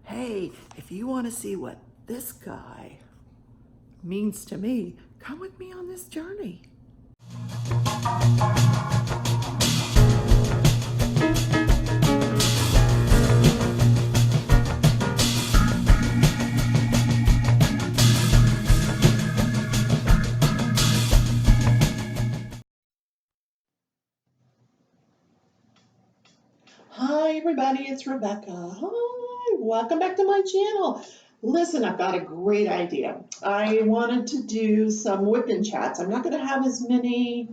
Hey, if you want to see what this guy means to me, come with me on this journey. Hi everybody, it's Rebecca. Hi, welcome back to my channel. Listen, I've got a great idea. I wanted to do some whip chats. I'm not going to have as many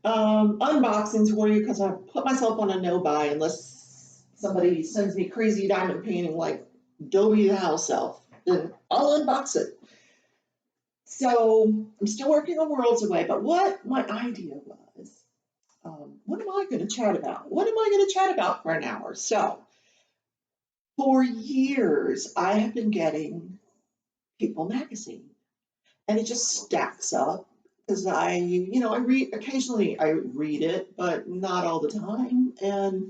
unboxings for you because I've put myself on a no buy unless somebody sends me crazy diamond painting like Dobie the house elf. Then I'll unbox it. So I'm still working on Worlds Away, but what my idea was, what am I going to chat about? What am I going to chat about for an hour? So for years, I have been getting People magazine, and it just stacks up because I read occasionally. I read it, but not all the time. And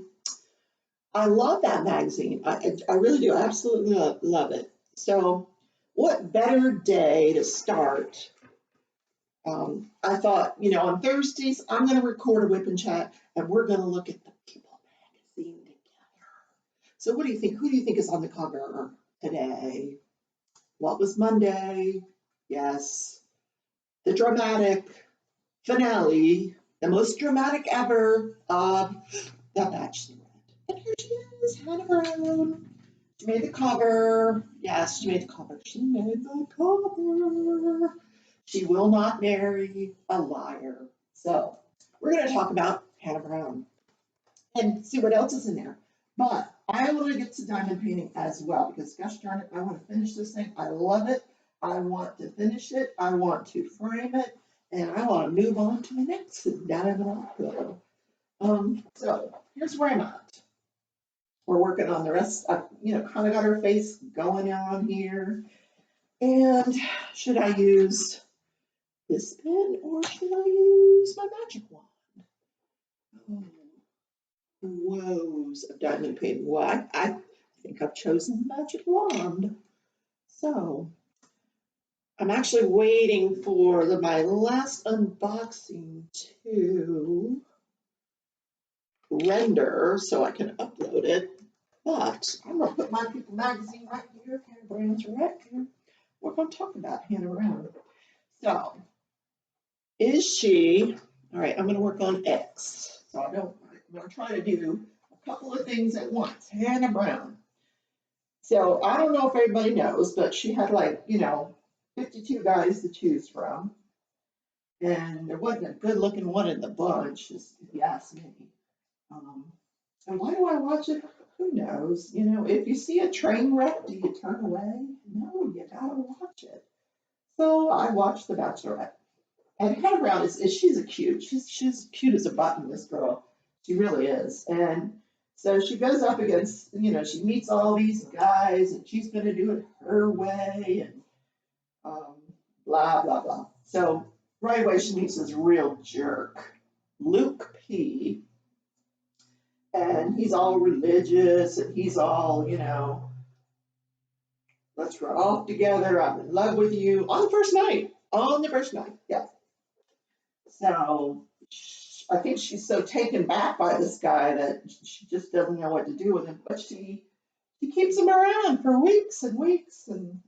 I love that magazine. I really do. I absolutely love it. So, what better day to start? I thought, on Thursdays, I'm going to record a whip and chat, and we're going to look at the People magazine together. So, what do you think? Who do you think is on the cover today? What was Monday? Yes, the dramatic finale, the most dramatic ever of The Bachelorette. And here she is, Hannah Brown. She made the cover. Yes, she made the cover. She made the cover. She will not marry a liar. So we're going to talk about Hannah Brown and see what else is in there. But I want to get to diamond painting as well because, gosh darn it, I want to finish this thing. I love it. I want to finish it. I want to frame it, and I want to move on to the next diamond opera. So here's where I'm at. We're working on the rest. I, kind of got her face going on here. And should I use this pen or should I use my magic wand? Oh, woes of diamond painting. Well, I think I've chosen the magic wand. So I'm actually waiting for my last unboxing to render so I can upload it. But I'm going to put my People magazine right here. Hannah Brown's right here. We're going to talk about Hannah Brown. So, is she, all right, I'm going to work on X. So I'm going to try to do a couple of things at once. Hannah Brown. So I don't know if everybody knows, but she had 52 guys to choose from. And there wasn't a good looking one in the bunch, if you ask me. And why do I watch it? Who knows? If you see a train wreck, do you turn away? No, you gotta watch it. So I watched The Bachelorette. And Hannah Brown she's a cute. She's cute as a button, this girl. She really is. And so she goes up against, she meets all these guys and she's gonna do it her way and blah blah blah. So right away she meets this real jerk, Luke P. And he's all religious and he's all, let's run off together. I'm in love with you on the first night. On the first night, yeah. So I think she's so taken back by this guy that she just doesn't know what to do with him. But she keeps him around for weeks and weeks, and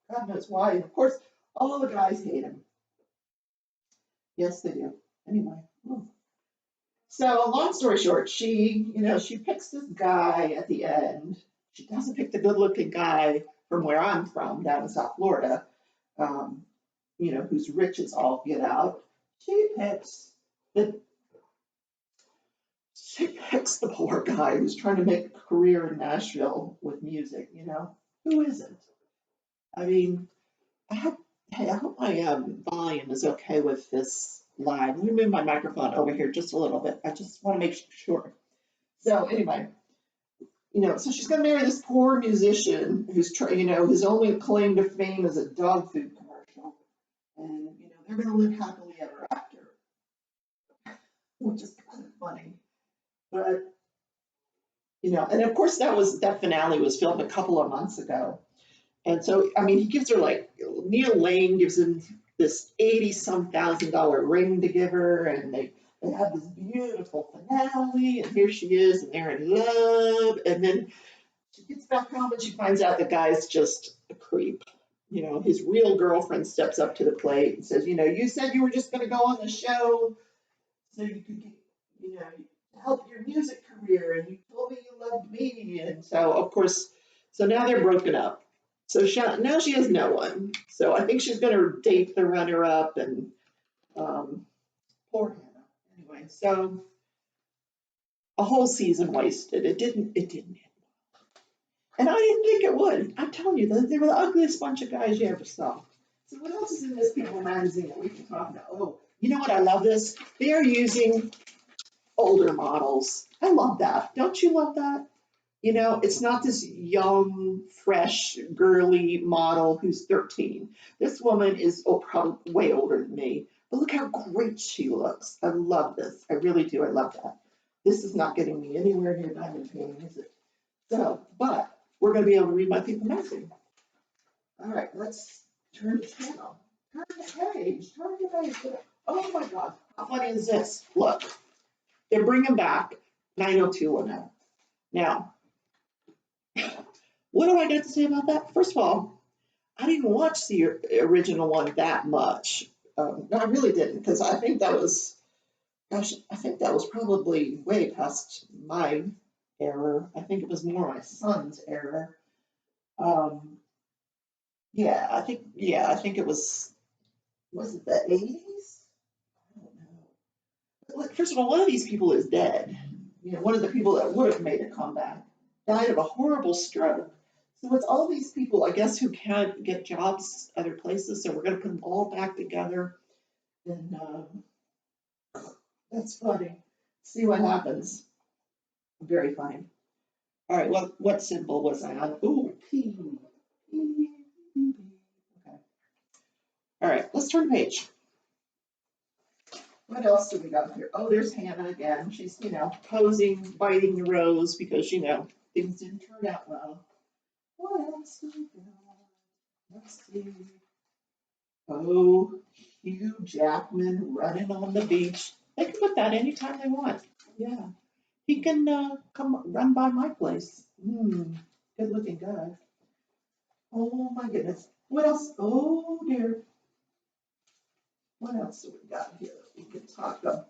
God knows why. And of course, all the guys hate him. Yes, they do. Anyway, so long story short, she picks this guy at the end. She doesn't pick the good-looking guy from where I'm from, down in South Florida, um, who's rich as all get out. She picks the she picks the poor guy who's trying to make a career in Nashville with music. Who isn't? I mean, I hope, hey, I hope my volume is okay with this live. Let me move my microphone over here just a little bit. I just want to make sure. So anyway, so she's going to marry this poor musician who's, his only claim to fame is a dog food commercial. And, they're going to live happily ever after, which is kind of funny. But And of course that finale was filmed a couple of months ago. And so, I mean, he gives her like, Neil Lane gives him this 80-some thousand-dollar ring to give her, and they have this beautiful finale, and here she is, and they're in love, and then she gets back home and she finds out the guy's just a creep. His real girlfriend steps up to the plate and says, you said you were just going to go on the show so you could get, help your music career, and you told me you loved me. And so, of course, so now they're broken up. So now she has no one. So I think she's going to date the runner-up, and poor Hannah. Anyway, so a whole season wasted. It didn't. And I didn't think it would. I'm telling you, they were the ugliest bunch of guys you ever saw. So what else is in this People magazine that we can talk about? Oh, you know what? I love this. They are using older models. I love that. Don't you love that? It's not this young, fresh, girly model who's 13. This woman is probably way older than me. But look how great she looks. I love this. I really do. I love that. This is not getting me anywhere near diamond painting, is it? So, but we're going to be able to read my People magazine. All right, let's turn the channel. Turn the page. Turn the page. Oh my God. How funny is this? Look, they're bringing back 90210. Now, what do I got to say about that? First of all, I didn't watch the original one that much. No, I really didn't, because I think that was probably way past my era. I think it was more my son's era. I think it was it the 80s? I don't know. Look, first of all, one of these people is dead. One of the people that would have made a comeback died of a horrible stroke. So it's all these people, I guess, who can't get jobs other places. So we're going to put them all back together. And that's funny. See what happens. Very funny. All right, what symbol was I on? Ooh, P. Okay. All right, let's turn the page. What else do we got here? Oh, there's Hannah again. She's, posing, biting the rose because, things didn't turn out well. What else do we got? Let's see. Oh, Hugh Jackman running on the beach. They can put that anytime they want. Yeah. He can come run by my place. Good looking guy. Oh my goodness. What else? Oh dear. What else do we got here that we can talk about?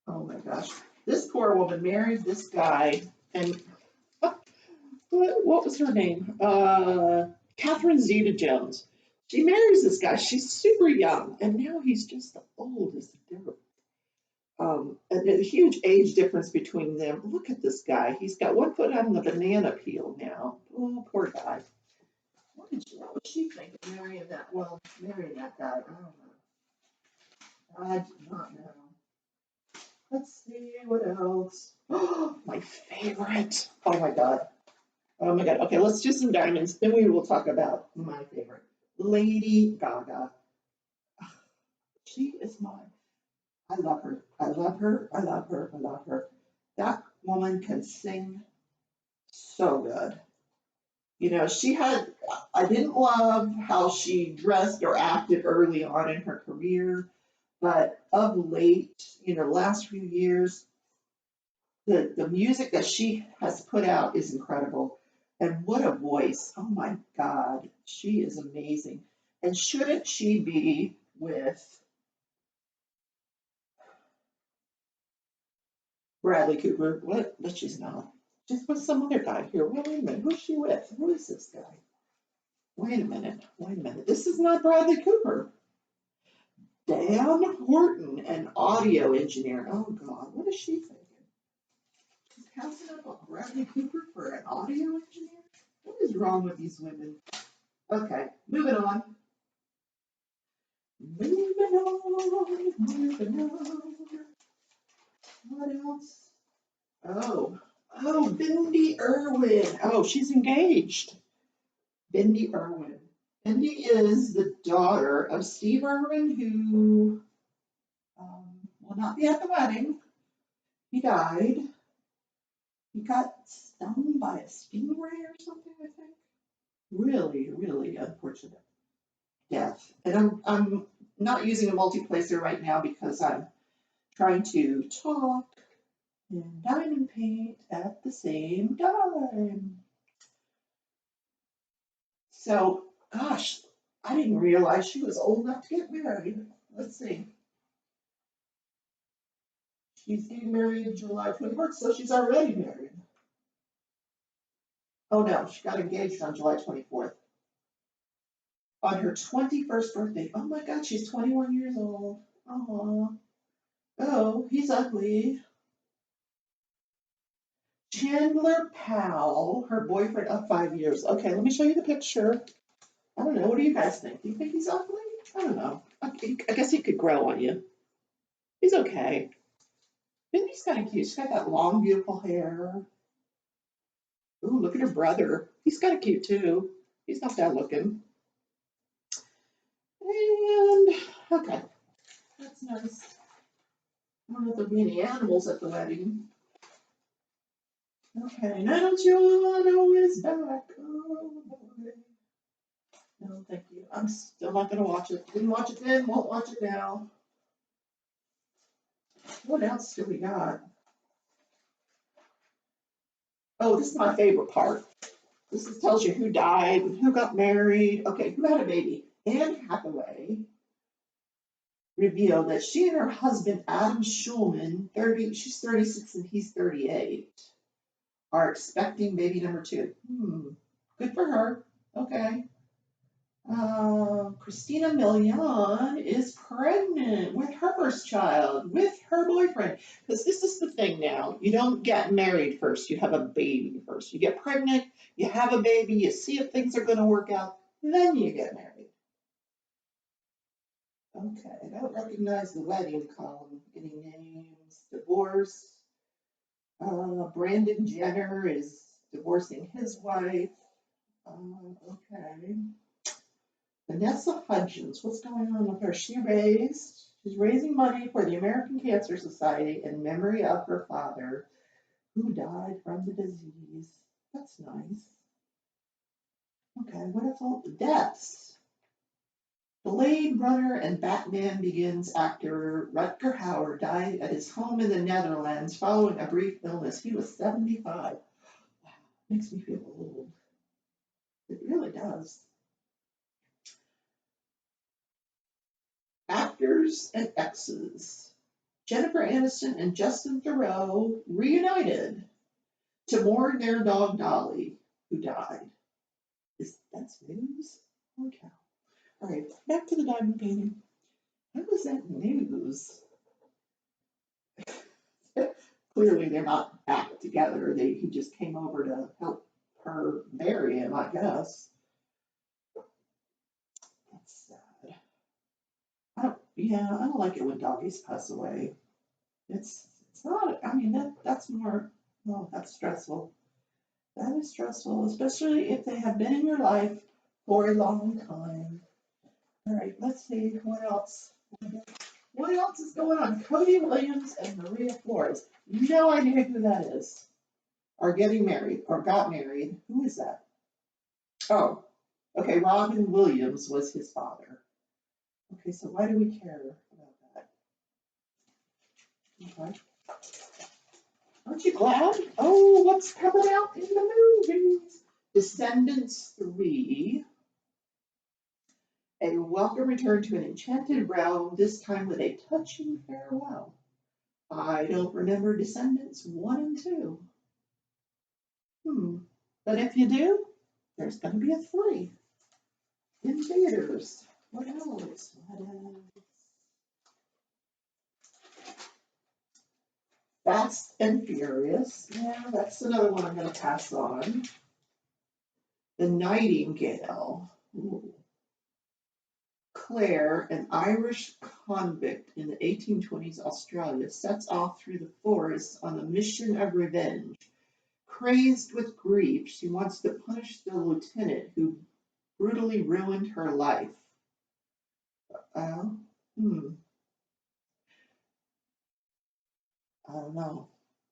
Oh my gosh. This poor woman married this guy, and what was her name? Catherine Zeta-Jones. She marries this guy. She's super young, and now he's just the oldest dirt. And a huge age difference between them. Look at this guy. He's got one foot on the banana peel now. Oh, poor guy. What was she thinking marrying that guy? I don't know. I do not know. Let's see what else. Oh, my favorite. Oh my God. Oh my God. Okay, let's do some diamonds. Then we will talk about my favorite, Lady Gaga. She is mine. I love her. I love her. I love her. I love her. That woman can sing so good. I didn't love how she dressed or acted early on in her career, but of late, last few years, the music that she has put out is incredible. And what a voice. Oh my God. She is amazing. And shouldn't she be with Bradley Cooper? What? But she's not. She's with some other guy here. Wait a minute. Who's she with? Who is this guy? Wait a minute. Wait a minute. This is not Bradley Cooper. Dan Horton, an audio engineer. Oh God, what is she thinking? She's passing up on Bradley Cooper for an audio engineer? What is wrong with these women? Okay, moving on. Moving on, moving on. What else? Oh, Bindi Irwin. Oh, she's engaged. Bindi Irwin. Bindi is the daughter of Steve Irwin, who will not be at the wedding. He died. He got stung by a stingray or something, I think. Really, really unfortunate death. And I'm not using a multiplacer right now because I'm trying to talk and diamond paint at the same time. So, gosh, I didn't realize she was old enough to get married. Let's see. She's getting married July 24th, so she's already married. Oh no, she got engaged on July 24th. On her 21st birthday. Oh my God, she's 21 years old. Oh, oh, he's ugly. Chandler Powell, her boyfriend of 5 years. Okay, let me show you the picture. I don't know. What do you guys think? Do you think he's ugly? I don't know. I guess he could grow on you. He's okay. I think he's kind of cute. She's got that long, beautiful hair. Ooh, look at her brother. He's kind of cute too. He's not bad looking. And okay, that's nice. I don't know if there'll be any animals at the wedding. Okay, now Giovanni is back. Oh boy. No, thank you. I'm still not gonna watch it. Didn't watch it then, won't watch it now. What else do we got? Oh, this is my favorite part. Tells you who died, who got married. Okay, who had a baby? Anne Hathaway revealed that she and her husband, Adam Schulman, she's 36 and he's 38, are expecting baby number 2. Good for her. Okay. Christina Milian is pregnant with her first child with her boyfriend. Because this is the thing now. You don't get married first, you have a baby first. You get pregnant, you have a baby, you see if things are going to work out, then you get married. Okay, I don't recognize the wedding column. Any names? Divorce. Brandon Jenner is divorcing his wife. Okay. Vanessa Hudgens, what's going on with her? She's raising money for the American Cancer Society in memory of her father, who died from the disease. That's nice. Okay, what else? All the deaths. Blade Runner and Batman Begins actor Rutger Hauer died at his home in the Netherlands following a brief illness. He was 75. Wow, makes me feel old. It really does. Actors and exes. Jennifer Aniston and Justin Theroux reunited to mourn their dog Dolly, who died. That's news? Holy cow. All right, back to the diamond painting. How was that news? Clearly, they're not back together. He just came over to help her bury him, I guess. That's sad. I don't like it when doggies pass away. It's not. I mean, that's more. Oh, that's stressful. That is stressful, especially if they have been in your life for a long time. All right, let's see what else. What else is going on? Cody Williams and Maria Flores. No idea who that is. Are getting married or got married. Who is that? Oh, okay. Robin Williams was his father. Okay, so why do we care about that? Okay. Aren't you glad? Oh, what's coming out in the movies? Descendants 3. A welcome return to an enchanted realm, this time with a touching farewell. I don't remember Descendants 1 and 2. But if you do, there's going to be a 3 in theaters. What else? Fast and Furious. Yeah, that's another one I'm going to pass on. The Nightingale. Ooh. Claire, an Irish convict in the 1820s Australia, sets off through the forests on a mission of revenge. Crazed with grief, she wants to punish the lieutenant who brutally ruined her life. I don't know.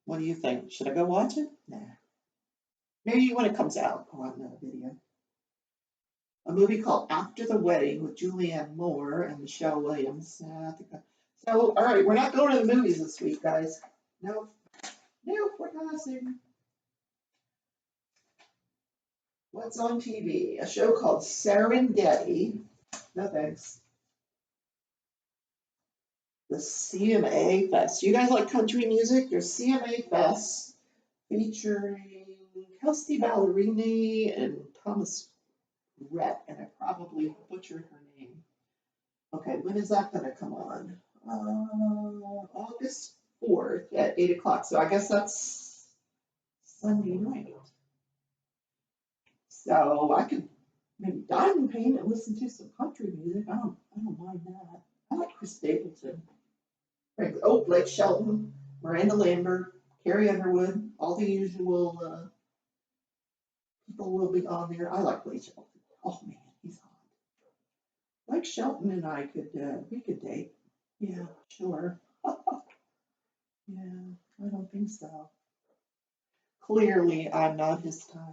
What do you think? Should I go watch it? Nah. Maybe when it comes out, I'll have another video. A movie called After the Wedding with Julianne Moore and Michelle Williams. So, all right, we're not going to the movies this week, guys. Nope. Nope, we're passing. What's on TV? A show called Serengeti. No thanks. The CMA Fest. You guys like country music? There's CMA Fest featuring Kelsey Ballerini and Thomas Rhett, and I probably butchered her name. Okay, when is that going to come on? August 4th at 8 o'clock. So I guess that's Sunday night. So I could maybe dine and paint and listen to some country music. I don't mind that. I like Chris Stapleton. Oh, Blake Shelton, Miranda Lambert, Carrie Underwood, all the usual people will be on there. I like Blake Shelton. Oh man, he's hot. Blake Shelton and I we could date. Yeah, sure. Yeah, I don't think so. Clearly, I'm not his type.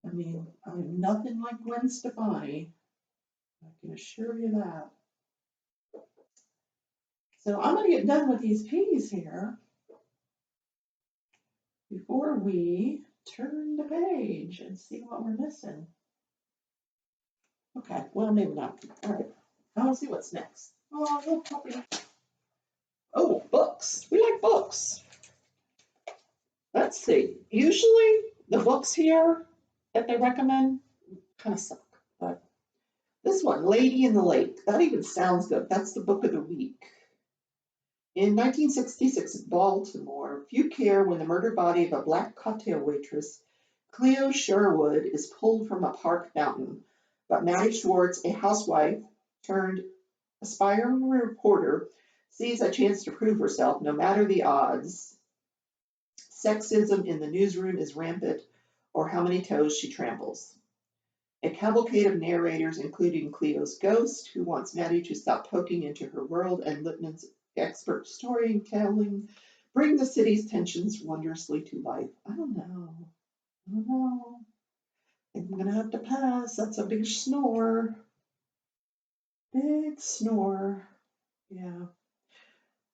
I mean, I'm nothing like Gwen Stefani. I can assure you that. So I'm going to get done with these peas here before we turn the page and see what we're missing. Okay, well, maybe not. All right, I want to see what's next. Oh, little puppy. Oh, books. We like books. Let's see. Usually the books here that they recommend kind of suck, but this one, Lady in the Lake, that even sounds good. That's the book of the week. In 1966, Baltimore, few care when the murdered body of a black cocktail waitress, Cleo Sherwood, is pulled from a park fountain. But Maddie Schwartz, a housewife turned aspiring reporter, sees a chance to prove herself no matter the odds. Sexism in the newsroom is rampant, or how many toes she tramples. A cavalcade of narrators, including Cleo's ghost, who wants Maddie to stop poking into her world, and Lippman's expert storytelling, bring the city's tensions wondrously to life. I don't know. I think I'm gonna have to pass. That's a big snore. Big snore. Yeah.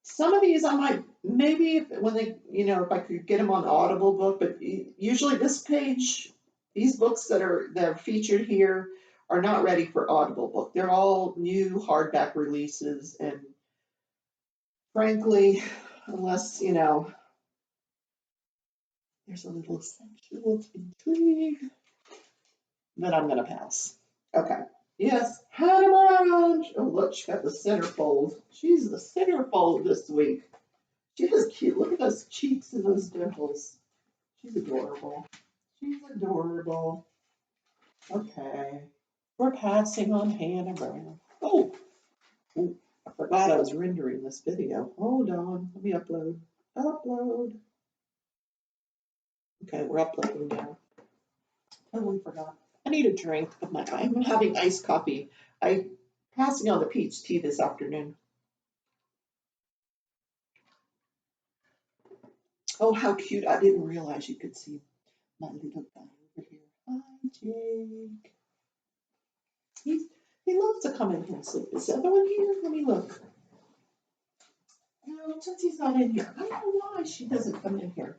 Some of these I might maybe when they, if I could get them on Audible book, but usually this page, these books that are featured here are not ready for Audible book. They're all new hardback releases, and frankly, unless there's a little sexual intrigue, then I'm gonna pass. Okay. Yes, Hannah Brown. Oh, look, she got the centerfold. She's the centerfold this week. She is cute. Look at those cheeks and those dimples. She's adorable. She's adorable. Okay. We're passing on Hannah Brown. Oh, I forgot I was rendering this video. Hold on. Let me upload. Upload. Okay, we're uploading now. Totally forgot. I need a drink. I'm having iced coffee. I'm passing on the peach tea this afternoon. Oh, how cute. I didn't realize you could see my little guy over here. Hi, Jake. He loves to come in here and sleep. Is the other one here? Let me look. No, Tootsie's not in here. I don't know why she doesn't come in here.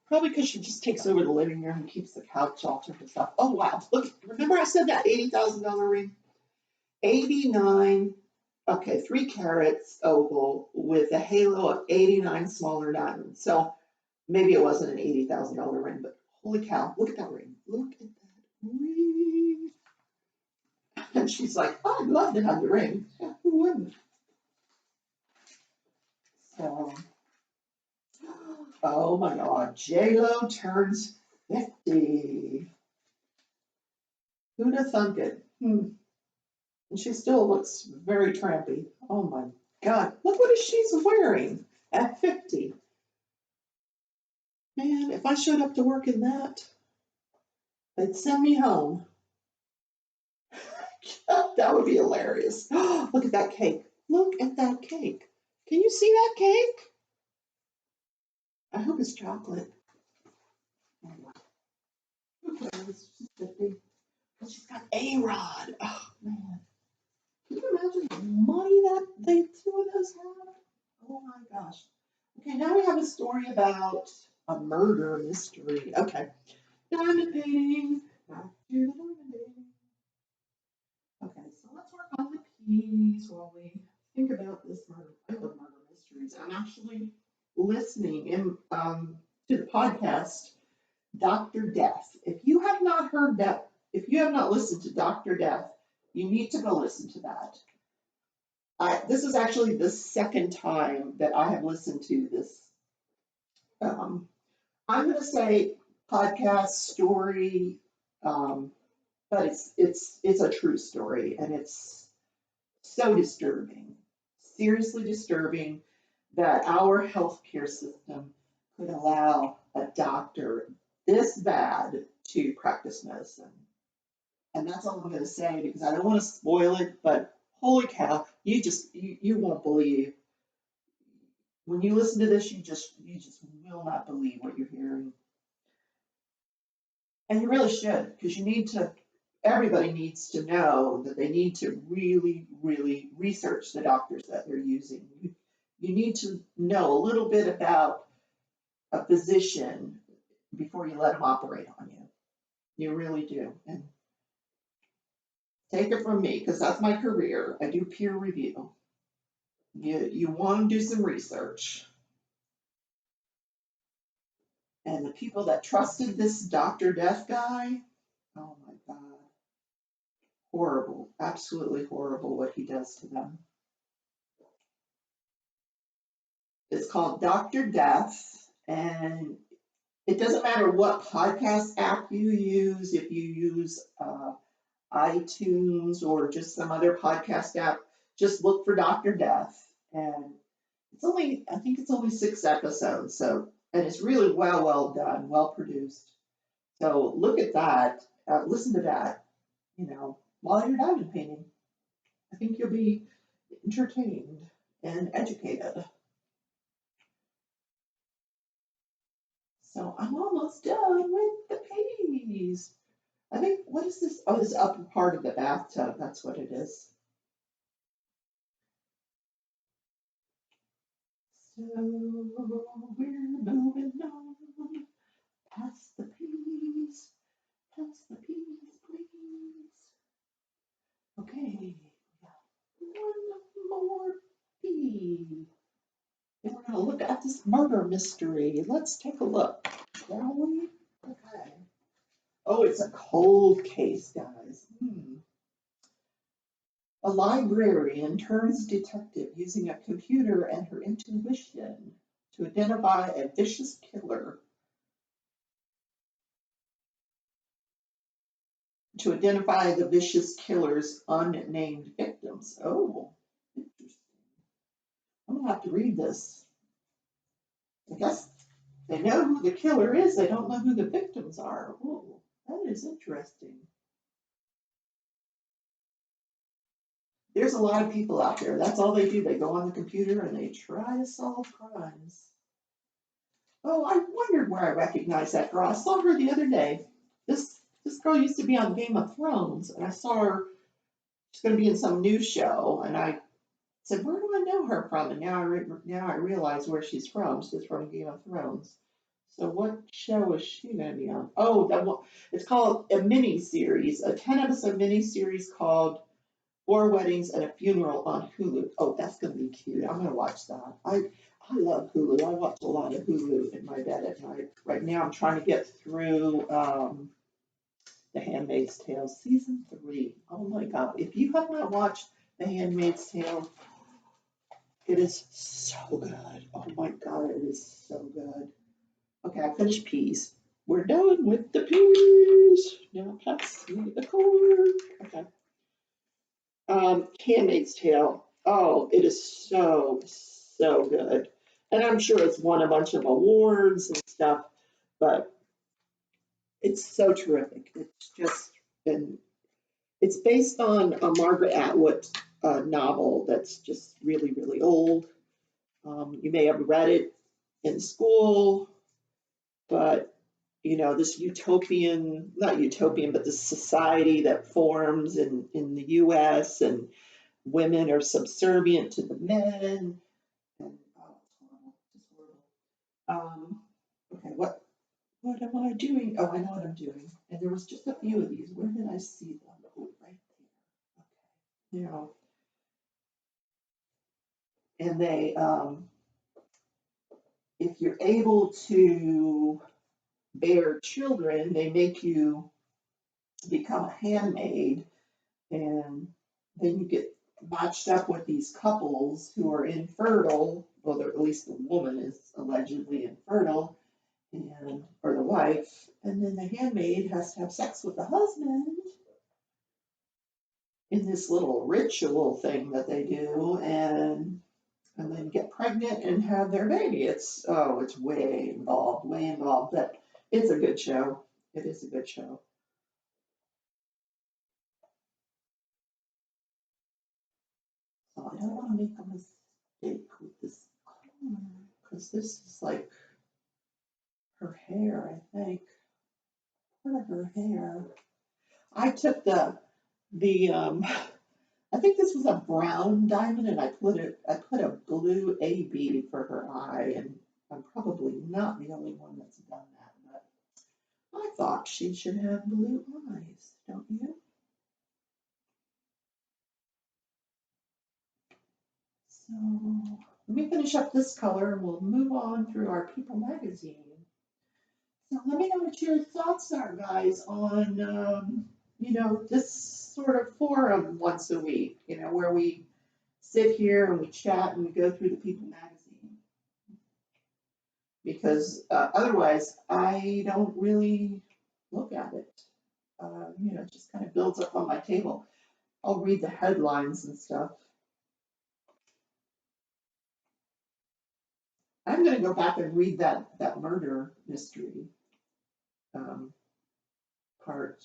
Probably because she just takes over the living room and keeps the couch all to herself. Oh, wow. Look, remember I said that $80,000 ring? 89, okay, 3 carats oval with a halo of 89 smaller diamonds. So maybe it wasn't an $80,000 ring, but holy cow, look at that ring. Look at that ring. And she's like, oh, I'd love to have the ring. Yeah, who wouldn't? So, oh my God, J-Lo turns 50. Who'd have thunk it? And she still looks very trampy. Oh my God, look what she's wearing at 50. Man, if I showed up to work in that, they'd send me home. That would be hilarious. Look at that cake. Look at that cake. Can you see that cake? I hope it's chocolate. Who cares? She's 50. And she's got A-Rod. Oh, man. Can you imagine the money that they two of those have? Oh my gosh. Okay, now we have a story about a murder mystery. Okay. Diamond painting. Back to the diamond painting. Okay, so let's work on the keys while we think about this murder. I love murder mysteries. I'm actually listening to the podcast Dr. Death. If you have not heard that, if you have not listened to Dr. Death, you need to go listen to that. This is actually the second time that I have listened to this. I'm going to say podcast story, but it's a true story, and it's so disturbing, seriously disturbing, that our healthcare system could allow a doctor this bad to practice medicine. And that's all I'm going to say because I don't want to spoil it, but holy cow, you won't believe. When you listen to this, you just will not believe what you're hearing. And you really should, because everybody needs to know that they need to really, really research the doctors that they're using. You need to know a little bit about a physician before you let them operate on you. You really do. And take it from me, because that's my career. I do peer review. You want to do some research. And the people that trusted this Dr. Death guy, oh my God. Horrible, absolutely horrible what he does to them. It's called Dr. Death, and it doesn't matter what podcast app you use, if you use iTunes or just some other podcast app, just look for Dr. Death. And I think it's only 6 episodes, and it's really well done, well produced. So look at that, listen to that, while you're diamond painting. I think you'll be entertained and educated. So I'm almost done with the pages. I think, what is this? Oh, this upper part of the bathtub. That's what it is. So we're moving on. Pass the peas. Pass the peas, please. Okay, we got one more pea. And we're going to look at this murder mystery. Let's take a look, shall we? Okay. Oh, it's a cold case, guys. A librarian turns detective using a computer and her intuition to identify a vicious killer. To identify the vicious killer's unnamed victims. Oh, interesting. I'm gonna have to read this. I guess they know who the killer is, they don't know who the victims are. Oh, that is interesting. There's a lot of people out there. That's all they do. They go on the computer and they try to solve crimes. Oh, I wondered where I recognized that girl. I saw her the other day. This girl used to be on Game of Thrones, and I saw her. She's going to be in some new show, and I said, "Where do I know her from?" And now I realize where she's from. She's from Game of Thrones. So what show is she going to be on? Oh, that one. It's called a mini series, a 10-episode mini series called 4 Weddings and a Funeral on Hulu. Oh, that's going to be cute. I'm going to watch that. I love Hulu. I watch a lot of Hulu in my bed at night. Right now, I'm trying to get through The Handmaid's Tale season 3. Oh my God! If you have not watched The Handmaid's Tale, it is so good. Oh my God, it is so good. Okay, I finished peas. We're done with the peas. Now pass me the cord. Okay. Handmaid's Tale. Oh, it is so good. And I'm sure it's won a bunch of awards and stuff, but it's so terrific. It's just been, it's based on a Margaret Atwood novel that's just really, really old. You may have read it. in school, but this utopian, not utopian, but this society that forms in the US, and women are subservient to the men, and oh, it's horrible, just horrible. Okay, what am I doing? Oh, I know what I'm doing. And there was just a few of these. Where did I see them? Oh, right there. Okay. And they, if you're able to bear children, they make you become a handmaid, and then you get matched up with these couples who are infertile. Well, at least the woman is allegedly infertile, and or the wife, and then the handmaid has to have sex with the husband in this little ritual thing that they do, and then get pregnant and have their baby. It's way involved, but it's a good show. It is a good show. So I don't want to make a mistake with this color, because this is like her hair, I think. Part of her hair. I took the I think this was a brown diamond, and I put a blue AB for her eye, and I'm probably not the only one that's done that, but I thought she should have blue eyes, don't you? So let me finish up this color, and we'll move on through our People magazine. So let me know what your thoughts are, guys, on this sort of forum once a week, where we sit here and we chat and we go through the People magazine. Because otherwise, I don't really look at it. It just kind of builds up on my table. I'll read the headlines and stuff. I'm going to go back and read that murder mystery part.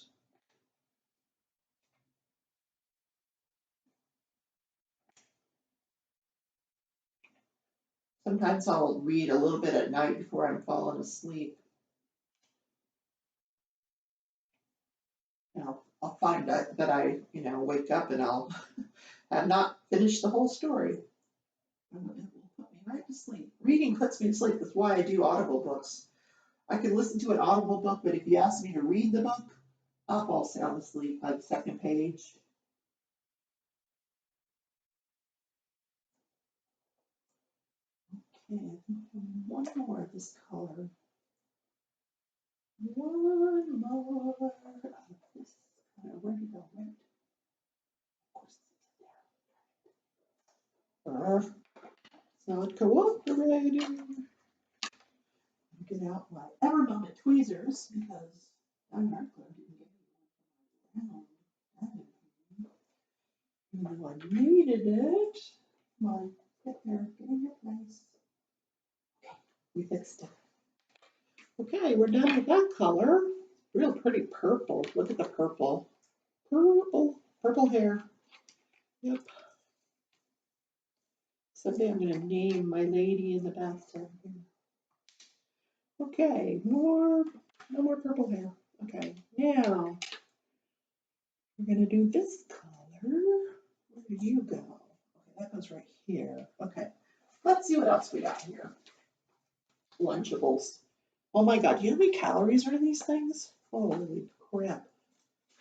Sometimes I'll read a little bit at night before I'm falling asleep. I'll find that I wake up and I'll have not finished the whole story. It will put me right to sleep. Reading puts me to sleep. That's why I do Audible books. I can listen to an Audible book, but if you ask me to read the book, I'll fall sound asleep by the second page. Okay, one more of this color. One more of this color. Where did it go? Right? Of course it's there. It's not cooperating. Get out my Evermoment tweezers, because I'm not going to get I needed it. My get in your place. Okay, we fixed it. Okay, we're done with that color. Real pretty purple. Look at the purple. Purple hair. Yep. Someday I'm going to name my lady in the bathtub. Okay, no more purple hair. Okay, now we're going to do this color. Where do you go? Okay, that goes right here. Okay, let's see what else we got here. Lunchables. Oh my God, do you know how many calories are in these things? Holy crap.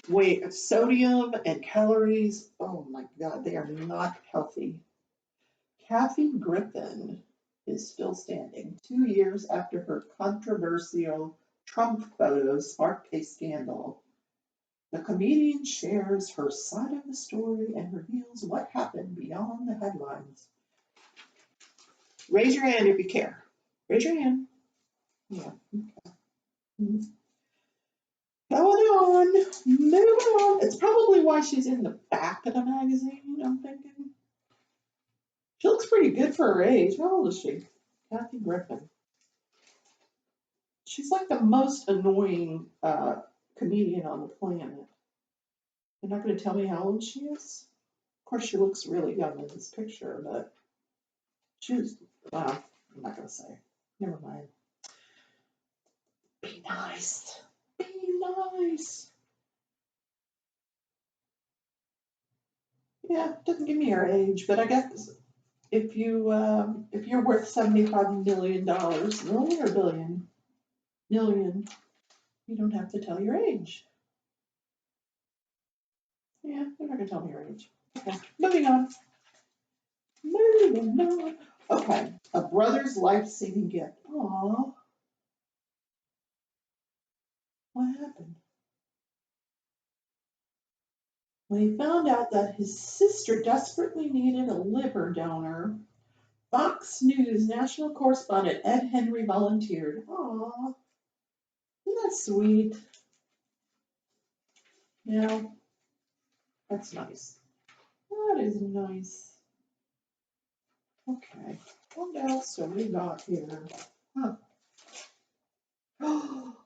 Wait, sodium and calories. Oh my God, they are not healthy. Kathy Griffin is still standing 2 years after her controversial Trump photo sparked a scandal. The comedian shares her side of the story and reveals what happened beyond the headlines. Raise your hand if you care. Raise your hand. Yeah. Okay. Going on, moving on. It's probably why she's in the back of the magazine, I'm thinking. She looks pretty good for her age. How old is she? Kathy Griffin. She's like the most annoying comedian on the planet. You're not going to tell me how old she is? Of course, she looks really young in this picture, but she's, I'm not going to say. Never mind. Be nice. Be nice. Yeah, doesn't give me your age, but I guess if you're worth $75 million, million or billion, million, you don't have to tell your age. Yeah, they're not gonna tell me your age. Okay, moving on. Moving on. Okay, a brother's life-saving gift. Aw, what happened? When he found out that his sister desperately needed a liver donor, Fox News national correspondent Ed Henry volunteered. Aw, isn't that sweet? Yeah, that's nice. That is nice. Okay, what else have we got here? Huh.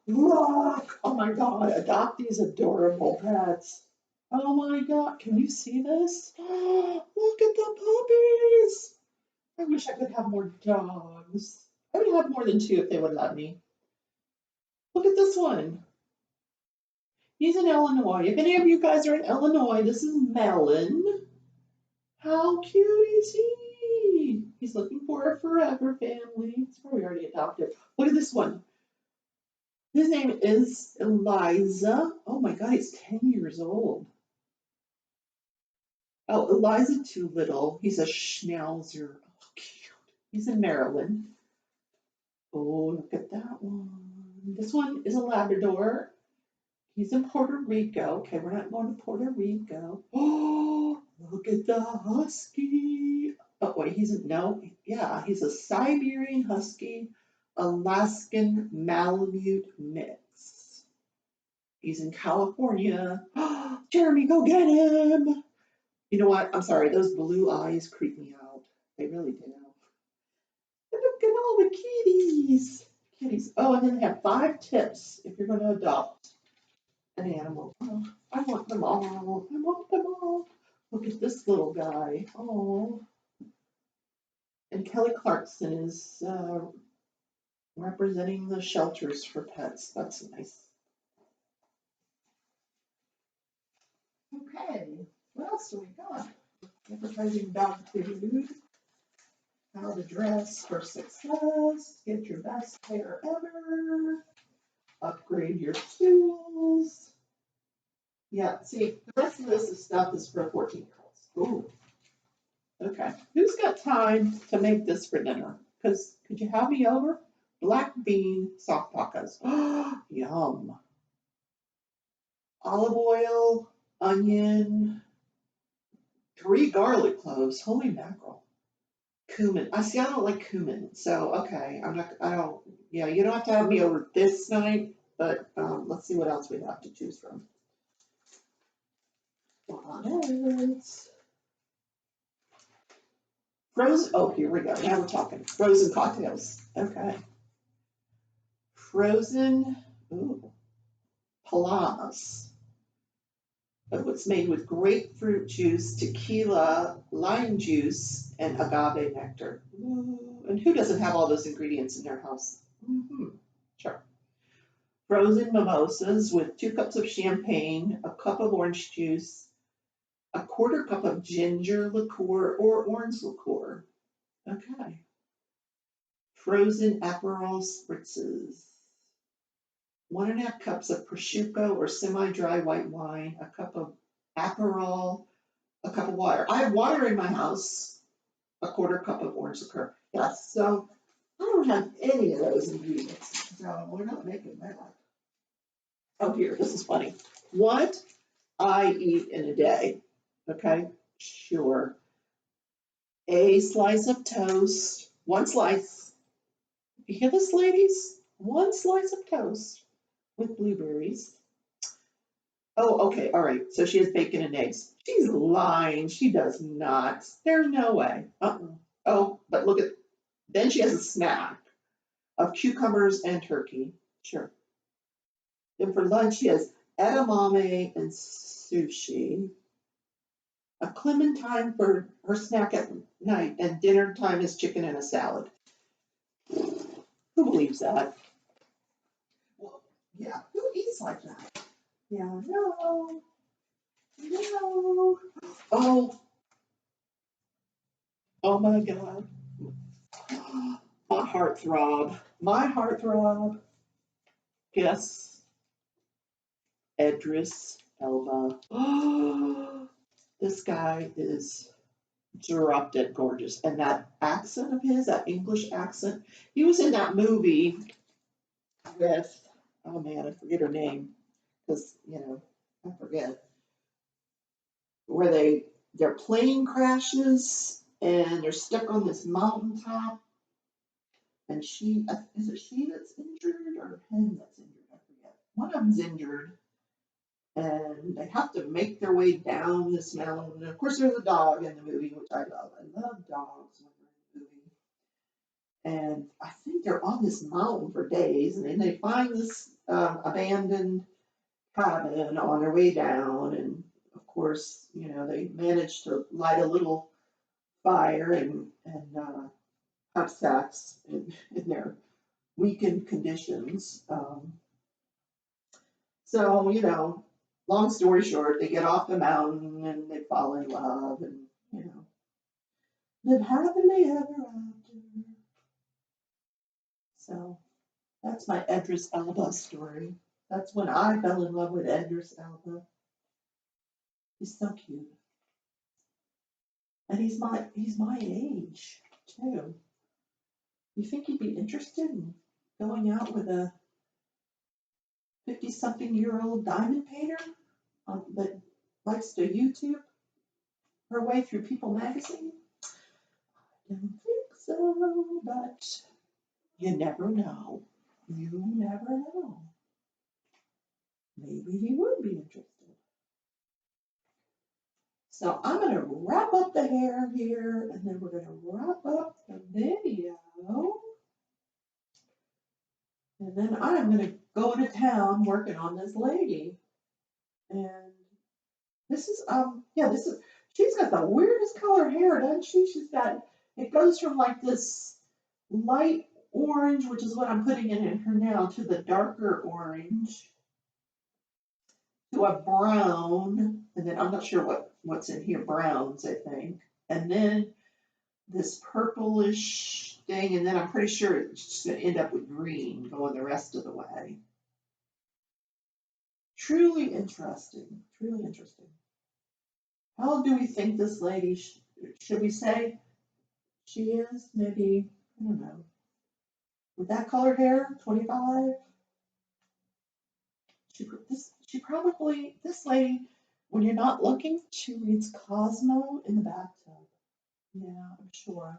Look! Oh my God, adopt these adorable pets. Oh my God, can you see this? Look at the puppies! I wish I could have more dogs. I would have more than two if they would let me. Look at this one. He's in Illinois. If any of you guys are in Illinois, this is Melon. How cute is he? He's looking for a forever family. He's probably already adopted. Look at this one. His name is Eliza. Oh my God, he's 10 years old. Oh, Eliza Doolittle. He's a Schnauzer. Oh, cute. He's in Maryland. Oh, look at that one. This one is a Labrador. He's in Puerto Rico. Okay, we're not going to Puerto Rico. Oh, look at the husky. Oh, wait, no, yeah, he's a Siberian Husky, Alaskan Malamute mix. He's in California. Jeremy, go get him. You know what? I'm sorry, those blue eyes creep me out. They really do. Look at all the kitties. Kitties. Oh, and then they have 5 tips if you're going to adopt an animal. Oh, I want them all. I want them all. Look at this little guy. Oh. And Kelly Clarkson is representing the shelters for pets. That's nice. Okay, what else do we got? Advertising dog food. How to dress for success. Get your best hair ever. Upgrade your tools. Yeah, see, the rest of this stuff is for 14-year-olds. Ooh. Okay, who's got time to make this for dinner? Because could you have me over? Black bean soft tacos. Yum. Olive oil, onion, 3 garlic cloves. Holy mackerel. Cumin. I see. I don't like cumin, so okay. I don't. Yeah, you don't have to have me over this night. But let's see what else we have to choose from. Bonnets. Frozen. Oh, here we go. Now we're talking. Frozen cocktails. Okay. Frozen. Ooh. Palamas. Oh, it's made with grapefruit juice, tequila, lime juice, and agave nectar. Ooh, and who doesn't have all those ingredients in their house? Sure. Frozen mimosas with 2 cups of champagne, a cup of orange juice, a 1/4 cup of ginger liqueur or orange liqueur. Okay. Frozen Aperol spritzes. 1½ cups of prosciutto or semi-dry white wine, a cup of Aperol, a cup of water. I have water in my house, a 1/4 cup of orange liqueur. Yes, so I don't have any of those ingredients, so we're not making that. Oh, here, this is funny. What I eat in a day, okay? Sure. A slice of toast, 1 slice. You hear this, ladies? 1 slice of toast with blueberries. Oh, okay, all right. So she has bacon and eggs. She's lying. She does not. There's no way. Oh, but look at, then she has a snack of cucumbers and turkey. Sure. Then for lunch, she has edamame and sushi. A clementine for her snack at night, and dinner time is chicken and a salad. Who believes that? Well, yeah, who eats like that? Yeah, no, no. Oh, oh my God. My heartthrob. My heartthrob. Guess Edris Elba. This guy is drop dead gorgeous. And that accent of his, that English accent, he was in that movie with, oh man, I forget her name, because, I forget, where their plane crashes and they're stuck on this mountaintop. And is it she that's injured or him that's injured? I forget. One of them's injured and they have to make their way down this mountain. And of course, there's a dog in the movie, which I love. I love dogs when they're in the movie. And I think they're on this mountain for days, and then they find this abandoned cabin on their way down. And of course, they manage to light a little fire and have sex in their weakened conditions. So, long story short, they get off the mountain and they fall in love and, live happily ever after. So that's my Edris Elba story. That's when I fell in love with Edris Elba. He's so cute. And he's my age too. You think he'd be interested in going out with a 50-something-year-old diamond painter that likes to YouTube her way through People magazine? I don't think so, but you never know. You never know. Maybe he would be interested. So I'm going to wrap up the hair here, and then we're going to wrap up the video. And then I'm going to go to town working on this lady. And this is, she's got the weirdest color hair, doesn't she? It goes from like this light orange, which is what I'm putting in her now, to the darker orange, to a brown, and then I'm not sure what's in here, browns, I think. And then this purplish thing, and then I'm pretty sure it's going to end up with green going the rest of the way. Truly interesting, truly interesting. How old do we think this lady, should we say she is? Maybe, I don't know. With that color hair, 25? This lady, when you're not looking, she reads Cosmo in the bathtub. Yeah, I'm sure.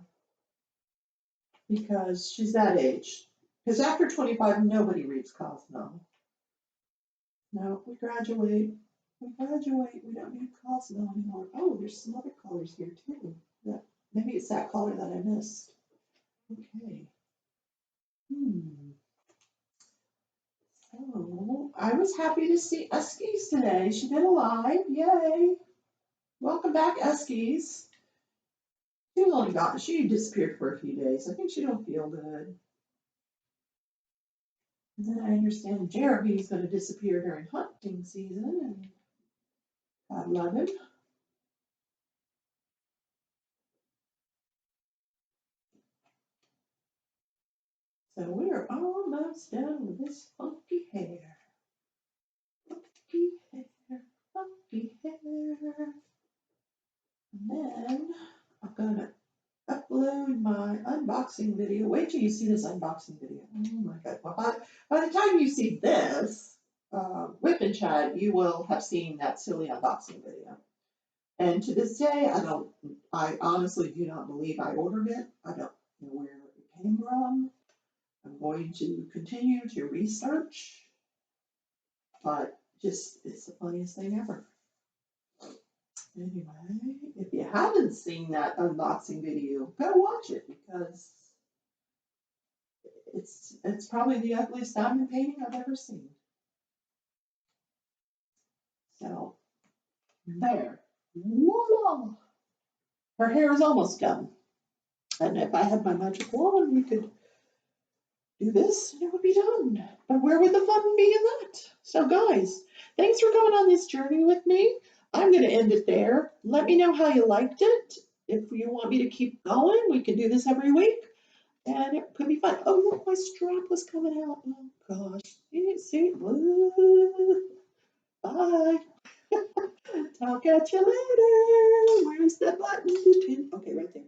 Because she's that age. Because after 25, nobody reads Cosmo. No, we graduate. We don't need Cosmo anymore. Oh, there's some other colors here too. Maybe it's that color that I missed. Okay. So, I was happy to see Eskies today. She did a live. Yay. Welcome back, Eskies. She disappeared for a few days. I think she don't feel good. And then I understand Jeremy's going to disappear during hunting season, and God love him. So we're almost done with this funky hair. Funky hair, funky hair. And then I'm going to upload my unboxing video. Wait till you see this unboxing video. Oh my God. Well, by the time you see this, WIP Chat, you will have seen that silly unboxing video. And to this day, I honestly do not believe I ordered it. I don't know where it came from. I'm going to continue to research, but it's the funniest thing ever. Anyway, if you haven't seen that unboxing video, go watch it because it's probably the ugliest diamond painting I've ever seen. So, there. Voila! Her hair is almost done. And if I had my magic wand, we could do this and it would be done. But where would the fun be in that? So guys, thanks for going on this journey with me. I'm going to end it there. Let me know how you liked it. If you want me to keep going, we can do this every week. And it could be fun. Oh, look, my strap was coming out. Oh, gosh. See? Bye. Talk at you later. Where's the button? Okay, right there.